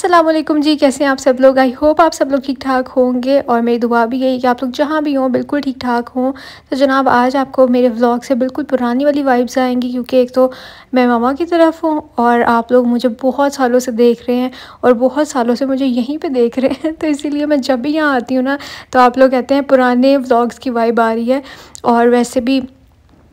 अस्सलाम वालेकुम जी, कैसे हैं आप सब लोग। आई होप आप सब लोग ठीक ठाक होंगे और मेरी दुआ भी यही कि आप लोग जहाँ भी हों बिल्कुल ठीक ठाक हों। तो जनाब आज आपको मेरे व्लॉग से बिल्कुल पुरानी वाली वाइब्स आएंगी, क्योंकि एक तो मैं मामा की तरफ हूँ और आप लोग मुझे बहुत सालों से देख रहे हैं और बहुत सालों से मुझे यहीं पे देख रहे हैं। तो इसीलिए मैं जब भी यहाँ आती हूँ ना, तो आप लोग कहते हैं पुराने व्लॉग्स की वाइब आ रही है। और वैसे भी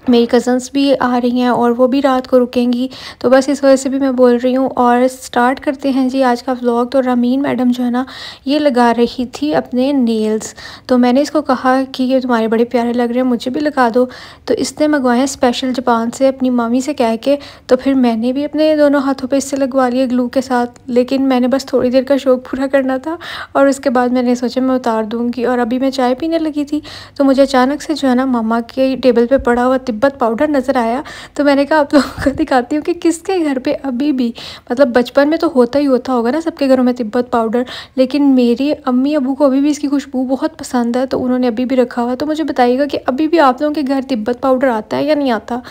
मेरी कज़न्स भी आ रही हैं और वो भी रात को रुकेंगी, तो बस इस वजह से भी मैं बोल रही हूँ। और स्टार्ट करते हैं जी आज का व्लॉग। तो रमीन मैडम जो है ना, ये लगा रही थी अपने नेल्स। तो मैंने इसको कहा कि ये तुम्हारे बड़े प्यारे लग रहे हैं, मुझे भी लगा दो। तो इसने मंगवाए हैं स्पेशल जापान से अपनी मामी से कह के। तो फिर मैंने भी अपने दोनों हाथों पर इससे लगवा लिए ग्लू के साथ, लेकिन मैंने बस थोड़ी देर का शौक़ पूरा करना था और उसके बाद मैंने सोचा मैं उतार दूँगी। और अभी मैं चाय पीने लगी थी तो मुझे अचानक से जो है ना मामा के टेबल पर पड़ा हुआ तिब्बत पाउडर नज़र आया। तो मैंने कहा आप लोगों को दिखाती हूँ कि किसके घर पे अभी भी, मतलब बचपन में तो होता ही होता होगा ना सबके घरों में तिब्बत पाउडर, लेकिन मेरी अम्मी अबू को अभी भी इसकी खुशबू बहुत पसंद है, तो उन्होंने अभी भी रखा हुआ। तो मुझे बताइएगा कि अभी भी आप लोगों के घर तिब्बत पाउडर आता है या नहीं आता।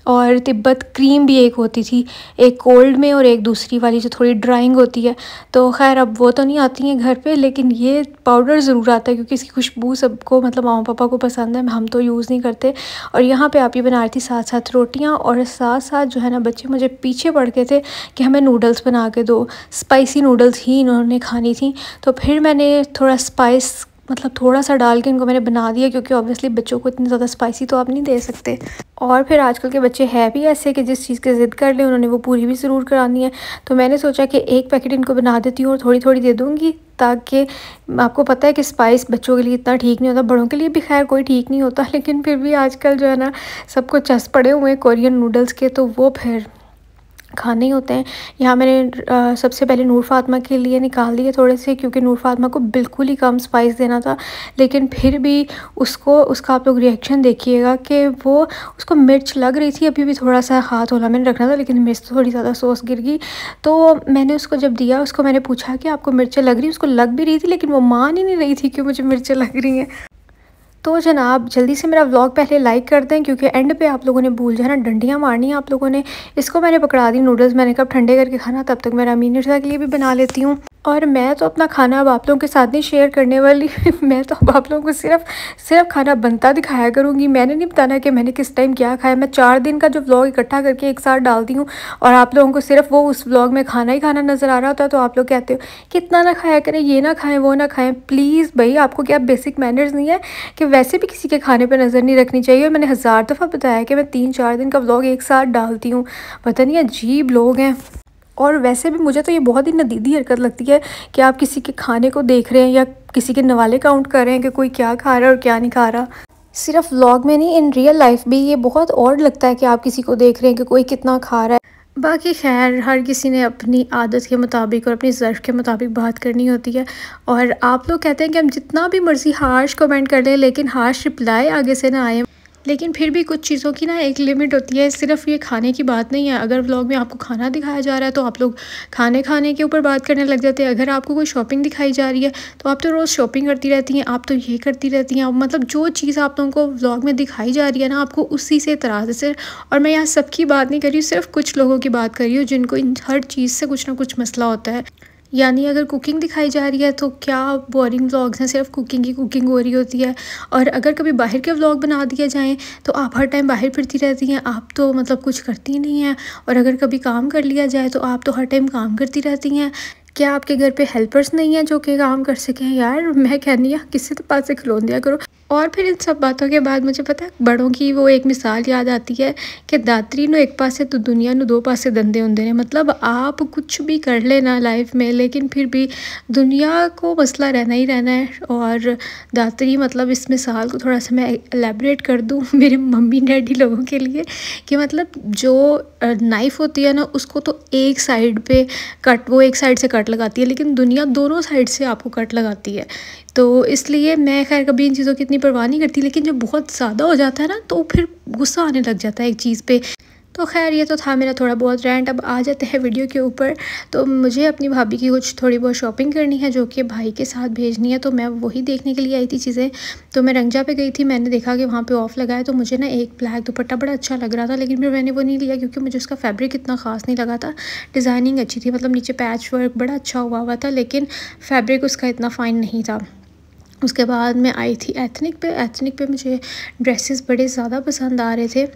और तिब्बत क्रीम भी एक होती थी, एक कोल्ड में और एक दूसरी वाली जो थोड़ी ड्राइंग होती है। तो खैर अब वो तो नहीं आती हैं घर पे, लेकिन ये पाउडर ज़रूर आता है क्योंकि इसकी खुशबू सबको, मतलब मामा पापा को पसंद है, हम तो यूज़ नहीं करते। और यहाँ पे आप ही बना रही थी साथ साथ रोटियाँ, और साथ साथ जो है ना बच्चे मुझे पीछे पड़ गए थे कि हमें नूडल्स बना के दो। स्पाइसी नूडल्स ही इन्होंने खानी थी। तो फिर मैंने थोड़ा स्पाइस, मतलब थोड़ा सा डाल के इनको मैंने बना दिया, क्योंकि ऑब्वियसली बच्चों को इतनी ज़्यादा स्पाइसी तो आप नहीं दे सकते। और फिर आजकल के बच्चे हैं भी ऐसे कि जिस चीज़ की ज़िद कर ले उन्होंने वो पूरी भी ज़रूर करानी है। तो मैंने सोचा कि एक पैकेट इनको बना देती हूँ और थोड़ी थोड़ी दे दूँगी, ताकि आपको पता है कि स्पाइस बच्चों के लिए इतना ठीक नहीं होता, बड़ों के लिए भी खैर कोई ठीक नहीं होता, लेकिन फिर भी आजकल जो है ना सबको चस पड़े हुए हैं कोरियन नूडल्स के, तो वो फिर खाने ही होते हैं। यहाँ मैंने सबसे पहले नूर फातिमा के लिए निकाल दिए थोड़े से, क्योंकि नूर फातिमा को बिल्कुल ही कम स्पाइस देना था, लेकिन फिर भी उसका आप लोग रिएक्शन देखिएगा कि वो, उसको मिर्च लग रही थी। अभी भी थोड़ा सा हाथ होला मैंने रखना था, लेकिन मिर्च तो थोड़ी ज़्यादा सॉस गिर गई। तो मैंने उसको जब दिया, उसको मैंने पूछा कि आपको मिर्चें लग रही, उसको लग भी रही थी, लेकिन वो मान ही नहीं रही थी कि मुझे मिर्चें लग रही हैं। तो जनाब जल्दी से मेरा व्लॉग पहले लाइक कर दें, क्योंकि एंड पे आप लोगों ने भूल जाना डंडियाँ मारनी है आप लोगों ने। इसको मैंने पकड़ा दी नूडल्स, मैंने कब ठंडे करके खाना, तब तक मेरा अमीन के लिए भी बना लेती हूँ। और मैं तो अपना खाना अब आप लोगों के साथ नहीं शेयर करने वाली मैं तो अब आप लोगों को सिर्फ खाना बनता दिखाया करूँगी। मैंने नहीं बताना कि मैंने किस टाइम क्या खाया। मैं 4 दिन का जो व्लॉग इकट्ठा करके एक साथ डालती हूँ, और आप लोगों को सिर्फ वो उस व्लॉग में खाना ही खाना नज़र आ रहा होता है। तो आप लोग कहते हो कि इतना ना खाया करें, ये ना खाएं, वो ना खाएं। प्लीज़ भाई, आपको क्या बेसिक मैनर्स नहीं है कि वैसे भी किसी के खाने पर नज़र नहीं रखनी चाहिए। और मैंने 1000 दफ़ा बताया कि मैं 3-4 दिन का व्लॉग एक साथ डालती हूँ। पता नहीं अजीब लोग हैं। और वैसे भी मुझे तो ये बहुत ही नदीदी हरकत लगती है कि आप किसी के खाने को देख रहे हैं या किसी के नवाले काउंट कर रहे हैं कि कोई क्या खा रहा है और क्या नहीं खा रहा। सिर्फ व्लॉग में नहीं, इन रियल लाइफ भी ये बहुत ऑड लगता है कि आप किसी को देख रहे हैं कि कोई कितना खा रहा है। बाकी खैर हर किसी ने अपनी आदत के मुताबिक और अपनी ज़र्फ़ के मुताबिक बात करनी होती है। और आप लोग कहते हैं कि हम जितना भी मर्ज़ी हार्श कमेंट कर लें, लेकिन हार्श रिप्लाई आगे से ना आए। लेकिन फिर भी कुछ चीज़ों की ना एक लिमिट होती है। सिर्फ ये खाने की बात नहीं है। अगर व्लॉग में आपको खाना दिखाया जा रहा है तो आप लोग खाने के ऊपर बात करने लग जाते हैं। अगर आपको कोई शॉपिंग दिखाई जा रही है तो आप तो रोज़ शॉपिंग करती रहती हैं, आप तो ये करती रहती हैं। मतलब जो चीज़ आप लोगों को व्लॉग में दिखाई जा रही है ना, आपको उसी से इतराज़ है। और मैं यहाँ सबकी बात नहीं कर रही हूँ, सिर्फ कुछ लोगों की बात कर रही हूँ जिनको इन हर चीज़ से कुछ ना कुछ मसला होता है। यानी अगर कुकिंग दिखाई जा रही है तो क्या बोरिंग व्लॉग्स हैं, सिर्फ कुकिंग की कुकिंग हो रही होती है। और अगर कभी बाहर के व्लॉग बना दिए जाएं तो आप हर टाइम बाहर फिरती रहती हैं, आप तो मतलब कुछ करती नहीं हैं। और अगर कभी काम कर लिया जाए तो आप तो हर टाइम काम करती रहती हैं। क्या आपके घर पे हेल्पर्स नहीं हैं जो कि काम कर सकें? यार मैं कहनी है किसी तो पास से खिलौन दिया करो। और फिर इन सब बातों के बाद मुझे पता है बड़ों की वो एक मिसाल याद आती है कि दात्री नो एक पासे तो दुनिया नो दो पासे धंधे होंगे ने। मतलब आप कुछ भी कर लेना लाइफ में, लेकिन फिर भी दुनिया को मसला रहना ही रहना है। और दात्री, मतलब इस मिसाल को थोड़ा सा मैं एलेबरेट कर दूँ मेरे मम्मी डैडी लोगों के लिए, कि मतलब जो नाइफ़ होती है ना, उसको तो एक साइड पे कट, वो एक साइड से कट लगाती है, लेकिन दुनिया दोनों साइड से आपको कट लगाती है। तो इसलिए मैं खैर कभी इन चीज़ों की इतनी परवाह नहीं करती, लेकिन जब बहुत ज़्यादा हो जाता है ना तो फिर गुस्सा आने लग जाता है एक चीज़ पे। तो खैर ये तो था मेरा थोड़ा बहुत रेंट। अब आ जाते हैं वीडियो के ऊपर। तो मुझे अपनी भाभी की कुछ थोड़ी बहुत शॉपिंग करनी है जो कि भाई के साथ भेजनी है, तो मैं वही देखने के लिए आई थी चीज़ें। तो मैं रंगजा पे गई थी, मैंने देखा कि वहाँ पे ऑफ़ लगा है, तो मुझे ना एक ब्लैक दुपट्टा बड़ा अच्छा लग रहा था, लेकिन फिर मैंने वो नहीं लिया क्योंकि मुझे उसका फैब्रिक इतना ख़ास नहीं लगा था। डिज़ाइनिंग अच्छी थी, मतलब नीचे पैच वर्क बड़ा अच्छा हुआ था, लेकिन फैब्रिक उसका इतना फ़ाइन नहीं था। उसके बाद मैं आई थी एथनिक पे मुझे ड्रेसेस बड़े ज़्यादा पसंद आ रहे थे।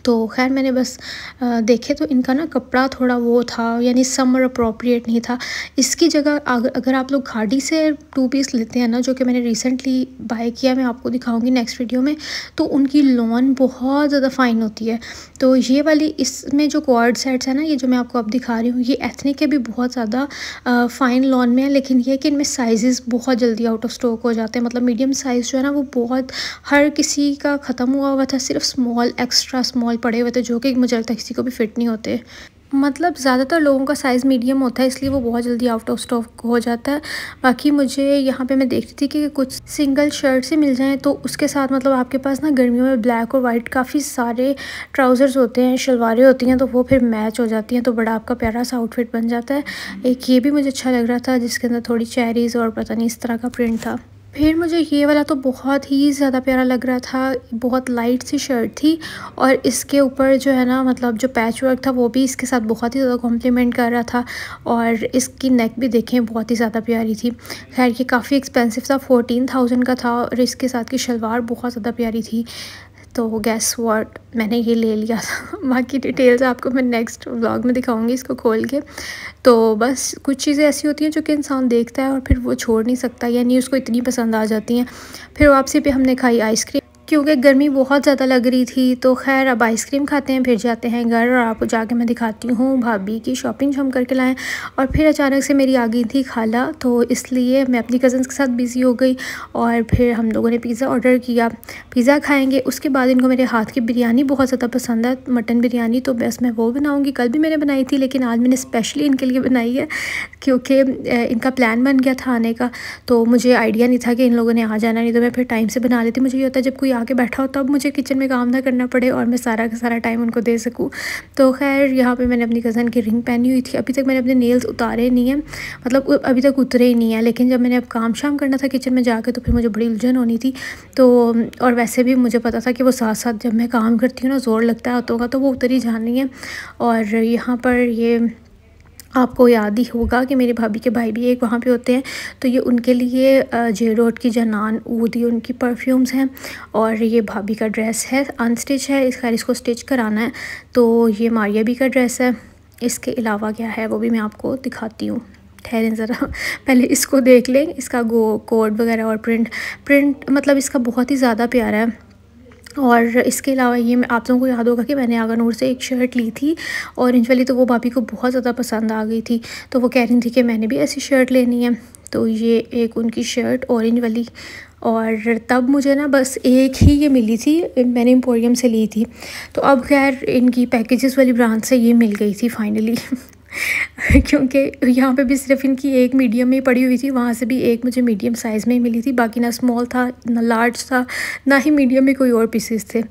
तो खैर मैंने बस देखे तो इनका ना कपड़ा थोड़ा वो था, यानी समर अप्रोप्रिएट नहीं था। इसकी जगह अगर आप लोग खाड़ी से 2 पीस लेते हैं ना, जो कि मैंने रिसेंटली बाय किया, मैं आपको दिखाऊंगी नेक्स्ट वीडियो में, तो उनकी लॉन बहुत ज़्यादा फ़ाइन होती है। तो ये वाली इसमें जो क्वाड सेट्स है ना, ये जो मैं आपको अब दिखा रही हूँ, ये एथनिक के भी बहुत ज़्यादा फ़ाइन लॉन में है, लेकिन ये कि इनमें साइज़ बहुत जल्दी आउट ऑफ स्टॉक हो जाते हैं। मतलब मीडियम साइज़ जो है ना वो बहुत हर किसी का ख़त्म हुआ था, सिर्फ स्मॉल एक्स्ट्रा स्मॉल पड़े हुए थे जो कि मुझे लगता है किसी को भी फिट नहीं होते। मतलब ज़्यादातर लोगों का साइज़ मीडियम होता है, इसलिए वो बहुत जल्दी आउट ऑफ स्टॉक हो जाता है। बाकी मुझे यहाँ पे मैं देख रही थी कि कुछ सिंगल शर्ट से मिल जाएं, तो उसके साथ मतलब आपके पास ना गर्मियों में ब्लैक और वाइट काफ़ी सारे ट्राउज़र्स होते हैं, शलवारें होती हैं, तो वो फिर मैच हो जाती हैं, तो बड़ा आपका प्यारा सा आउटफिट बन जाता है। एक ये भी मुझे अच्छा लग रहा था जिसके अंदर थोड़ी चेरीज़ और पता नहीं इस तरह का प्रिंट था। फिर मुझे ये वाला तो बहुत ही ज़्यादा प्यारा लग रहा था, बहुत लाइट सी शर्ट थी और इसके ऊपर जो है ना, मतलब जो पैच वर्क था वो भी इसके साथ बहुत ही ज़्यादा कॉम्प्लीमेंट कर रहा था, और इसकी नेक भी देखें बहुत ही ज़्यादा प्यारी थी। खैर ये काफ़ी एक्सपेंसिव था, 14,000 का था, और इसके साथ की शलवार बहुत ज़्यादा प्यारी थी। तो गैस व्हाट, मैंने ये ले लिया था। बाकी डिटेल्स आपको मैं नेक्स्ट व्लॉग में दिखाऊंगी इसको खोल के। तो बस कुछ चीज़ें ऐसी होती हैं जो कि इंसान देखता है और फिर वो छोड़ नहीं सकता, यानी उसको इतनी पसंद आ जाती हैं। फिर वापसी पे हमने खाई आइसक्रीम, क्योंकि गर्मी बहुत ज़्यादा लग रही थी। तो खैर अब आइसक्रीम खाते हैं, फिर जाते हैं घर, और आपको जाके मैं दिखाती हूँ भाभी की शॉपिंग जो हम करके लाएँ। और फिर अचानक से मेरी आ गई थी खाला, तो इसलिए मैं अपनी कज़न्स के साथ बिज़ी हो गई, और फिर हम लोगों ने पिज़्ज़ा ऑर्डर किया। पिज़्ज़ा खाएंगे, उसके बाद इनको मेरे हाथ की बिरयानी बहुत ज़्यादा पसंद है, मटन बिरयानी, तो बस मैं वो बनाऊँगी। कल भी मैंने बनाई थी, लेकिन आज मैंने स्पेशली इनके लिए बनाई है क्योंकि इनका प्लान बन गया था आने का, तो मुझे आइडिया नहीं था कि इन लोगों ने आ जाना, नहीं तो मैं फिर टाइम से बना लेती। मुझे ये होता है जब कोई आके बैठा हो तब मुझे किचन में काम ना करना पड़े और मैं सारा का सारा टाइम उनको दे सकूं। तो खैर यहाँ पे मैंने अपनी कज़न की रिंग पहनी हुई थी। अभी तक मैंने अपने नेल्स उतारे नहीं हैं, मतलब अभी तक उतरे ही नहीं है, लेकिन जब मैंने अब काम शाम करना था किचन में जाके, तो फिर मुझे बड़ी उलझन होनी थी। तो और वैसे भी मुझे पता था कि वो साथ साथ जब मैं काम करती हूँ ना, ज़ोर लगता है हाथों का, तो वो उतर ही जानी है। और यहाँ पर ये आपको याद ही होगा कि मेरी भाभी के भाई भी एक वहाँ पे होते हैं, तो ये उनके लिए जे रोड की जनान ऊद, ये उनकी परफ्यूम्स हैं, और ये भाभी का ड्रेस है, अनस्टिच है, खैर इसको स्टिच कराना है। तो ये मारिया भी का ड्रेस है। इसके अलावा क्या है वो भी मैं आपको दिखाती हूँ, ठहरें ज़रा, पहले इसको देख लें, इसका कोड वगैरह और प्रिंट मतलब इसका बहुत ही ज़्यादा प्यारा है। और इसके अलावा ये आप लोगों को याद होगा कि मैंने आगा नूर से एक शर्ट ली थी ऑरेंज वाली, तो वो भाभी को बहुत ज़्यादा पसंद आ गई थी, तो वो कह रही थी कि मैंने भी ऐसी शर्ट लेनी है। तो ये एक उनकी शर्ट ऑरेंज वाली, और तब मुझे ना बस एक ही ये मिली थी, मैंने एम्पोरियम से ली थी। तो अब खैर इनकी पैकेजेस वाली ब्रांच से ये मिल गई थी फाइनली। क्योंकि यहाँ पे भी सिर्फ इनकी एक मीडियम में पड़ी हुई थी, वहाँ से भी एक मुझे मीडियम साइज़ में ही मिली थी, बाकी ना स्मॉल था ना लार्ज था ना ही मीडियम में कोई और पीसेस थे।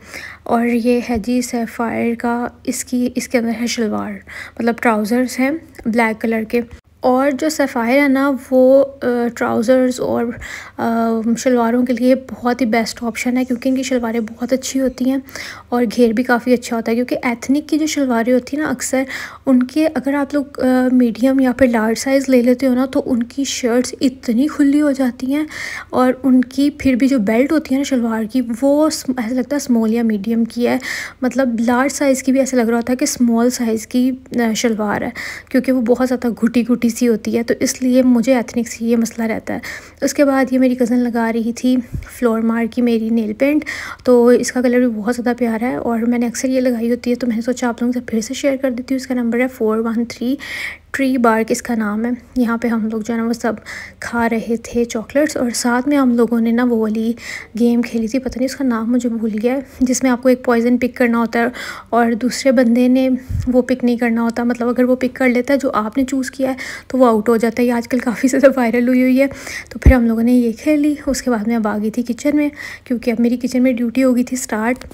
और ये है जी सैफायर का, इसके अंदर है शलवार, मतलब ट्राउज़र्स हैं ब्लैक कलर के। और जो सफ़ायर है ना वो ट्राउज़र्स और शलवारों के लिए बहुत ही बेस्ट ऑप्शन है, क्योंकि इनकी शलवारें बहुत अच्छी होती हैं और घेर भी काफ़ी अच्छा होता है। क्योंकि एथनिक की जो शलवारें होती हैं ना, अक्सर उनके अगर आप लोग मीडियम या फिर लार्ज साइज़ ले लेते हो ना, तो उनकी शर्ट्स इतनी खुली हो जाती हैं, और उनकी फिर भी जो बेल्ट होती है ना शलवार की, वो ऐसा लगता है स्मॉल या मीडियम की है, मतलब लार्ज साइज़ की भी ऐसा लग रहा होता है कि स्मॉल साइज़ की शलवार है, क्योंकि वो बहुत ज़्यादा घुटी सी होती है। तो इसलिए मुझे एथनिक से ये मसला रहता है। उसके बाद ये मेरी कज़न लगा रही थी फ्लोर मार की मेरी नेल पेंट, तो इसका कलर भी बहुत ज़्यादा प्यारा है, और मैंने अक्सर ये लगाई होती है, तो मैंने सोचा आप लोगों से फिर से शेयर कर देती हूँ। इसका नंबर है 413 ट्री बार्क इसका नाम है। यहाँ पे हम लोग जो है ना वो सब खा रहे थे चॉकलेट्स, और साथ में हम लोगों ने ना वो वाली गेम खेली थी, पता नहीं उसका नाम मुझे भूल गया है, जिसमें आपको एक पॉइज़न पिक करना होता है और दूसरे बंदे ने वो पिक नहीं करना होता, मतलब अगर वो पिक कर लेता है जो आपने चूज़ किया है तो वो आउट हो जाता है। ये आजकल काफ़ी ज़्यादा वायरल हुई है। तो फिर हम लोगों ने ये खेली। उसके बाद मैं अब आ गई थी किचन में, क्योंकि अब मेरी किचन में ड्यूटी हो गई थी स्टार्ट।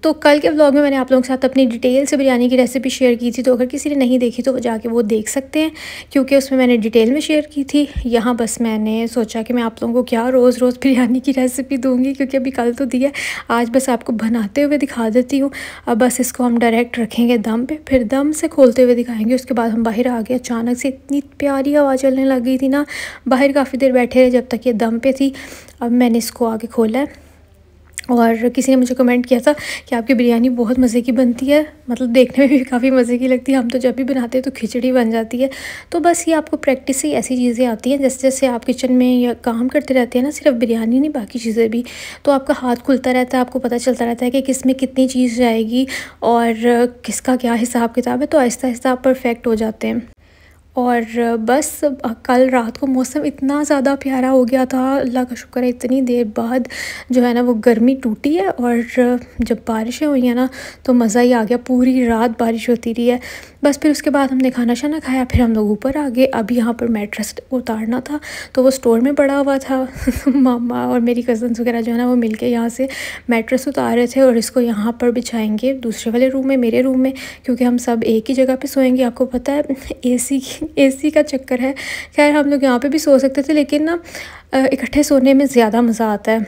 तो कल के व्लॉग में मैंने आप लोगों के साथ अपनी डिटेल से बिरयानी की रेसिपी शेयर की थी, तो अगर किसी ने नहीं देखी तो वो जाके वो देख सकते हैं, क्योंकि उसमें मैंने डिटेल में शेयर की थी। यहाँ बस मैंने सोचा कि मैं आप लोगों को क्या रोज़ रोज़ बिरयानी की रेसिपी दूँगी, क्योंकि अभी कल तो दी है, आज बस आपको बनाते हुए दिखा देती हूँ। अब बस इसको हम डायरेक्ट रखेंगे दम पे, फिर दम से खोलते हुए दिखाएँगे। उसके बाद हम बाहर आ गए, अचानक से इतनी प्यारी हवा चलने लग गई थी ना, बाहर काफ़ी देर बैठे रहे जब तक ये दम पे थी। अब मैंने इसको आगे खोला है और किसी ने मुझे कमेंट किया था कि आपकी बिरयानी बहुत मज़े की बनती है, मतलब देखने में भी काफ़ी मज़े की लगती है। हम तो जब भी बनाते हैं तो खिचड़ी बन जाती है। तो बस ये आपको प्रैक्टिस से ऐसी चीज़ें आती हैं, जैसे जैसे आप किचन में या काम करते रहते हैं ना, सिर्फ बिरयानी नहीं बाकी चीज़ें भी, तो आपका हाथ खुलता रहता है, आपको पता चलता रहता है कि किस में कितनी चीज़ जाएगी और किसका क्या हिसाब किताब है। तो आहिस्ता आहिस्ता आप परफेक्ट हो जाते हैं। और बस कल रात को मौसम इतना ज़्यादा प्यारा हो गया था, अल्लाह का शुक्र है इतनी देर बाद जो है ना वो गर्मी टूटी है। और जब बारिशें हुई हैं ना तो मज़ा ही आ गया, पूरी रात बारिश होती रही है। बस फिर उसके बाद हमने खाना शाना खाया, फिर हम लोग ऊपर आ गए। अब यहाँ पर मैट्रेस उतारना था, तो वो स्टोर में पड़ा हुआ था। मामा और मेरी कज़न्स वगैरह जो है ना वो मिलके यहाँ से मैट्रेस उतार रहे थे और इसको यहाँ पर बिछाएंगे दूसरे वाले रूम में, मेरे रूम में, क्योंकि हम सब एक ही जगह पे सोएंगे। आपको पता है एसी का चक्कर है। खैर हम लोग यहाँ पे भी सो सकते थे, लेकिन ना इकट्ठे सोने में ज़्यादा मज़ा आता है,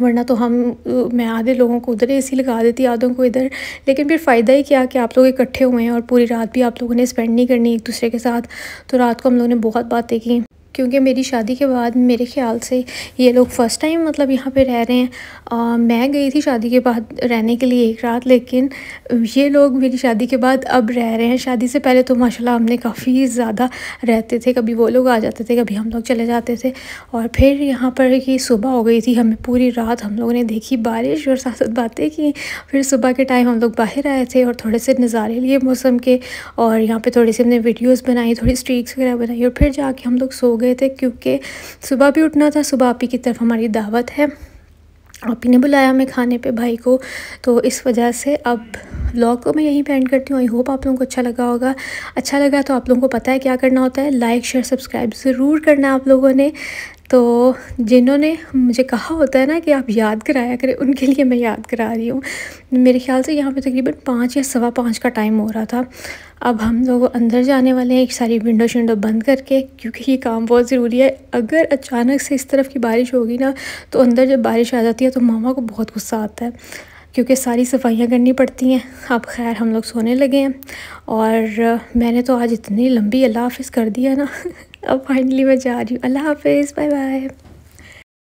वरना तो मैं आधे लोगों को उधर एसी लगा देती, आधों को इधर। लेकिन फिर फ़ायदा ही क्या कि आप लोग इकट्ठे हुए हैं और पूरी रात भी आप लोगों ने स्पेंड नहीं करनी एक दूसरे के साथ। तो रात को हम लोगों ने बहुत बातें की, क्योंकि मेरी शादी के बाद मेरे ख़्याल से ये लोग फ़र्स्ट टाइम मतलब यहाँ पे रह रहे हैं। मैं गई थी शादी के बाद रहने के लिए एक रात, लेकिन ये लोग मेरी शादी के बाद अब रह रहे हैं। शादी से पहले तो माशाल्लाह हमने काफ़ी ज़्यादा रहते थे, कभी वो लोग आ जाते थे, कभी हम लोग चले जाते थे। और फिर यहाँ पर कि सुबह हो गई थी, हमें पूरी रात हम लोगों ने देखी बारिश और साथ साथ बातें की। फिर सुबह के टाइम हम लोग बाहर आए थे और थोड़े से नज़ारे लिए मौसम के, और यहाँ पे थोड़ी सी हमने वीडियोस बनाई, थोड़ी स्ट्रीक्स वगैरह बनाई, और फिर जाके हम लोग सो गए थे, क्योंकि सुबह भी उठना था। सुबह आपी की तरफ हमारी दावत है, आपी ने बुलाया हमें खाने पे भाई को, तो इस वजह से अब व्लॉग को मैं यहीं पे एंड करती हूँ। आई होप आप लोगों को अच्छा लगा होगा। अच्छा लगा तो आप लोगों को पता है क्या करना होता है, लाइक शेयर सब्सक्राइब ज़रूर करना आप लोगों ने। तो जिन्होंने मुझे कहा होता है ना कि आप याद कराया करें, उनके लिए मैं याद करा रही हूँ। मेरे ख्याल से यहाँ पे तकरीबन 5 या सवा 5 का टाइम हो रहा था। अब हम लोग अंदर जाने वाले हैं एक सारी विंडो शिंडो बंद करके, क्योंकि ये काम बहुत ज़रूरी है। अगर अचानक से इस तरफ की बारिश होगी ना, तो अंदर जब बारिश आ जाती है तो मामा को बहुत गुस्सा आता है, क्योंकि सारी सफाइयाँ करनी पड़ती हैं। अब खैर हम लोग सोने लगे हैं, और मैंने तो आज इतनी लंबी अल्लाह हाफ़िज़ कर दिया ना। अब फाइनली मैं जा रही हूँ। अल्लाह हाफ़िज़, बाय बाय।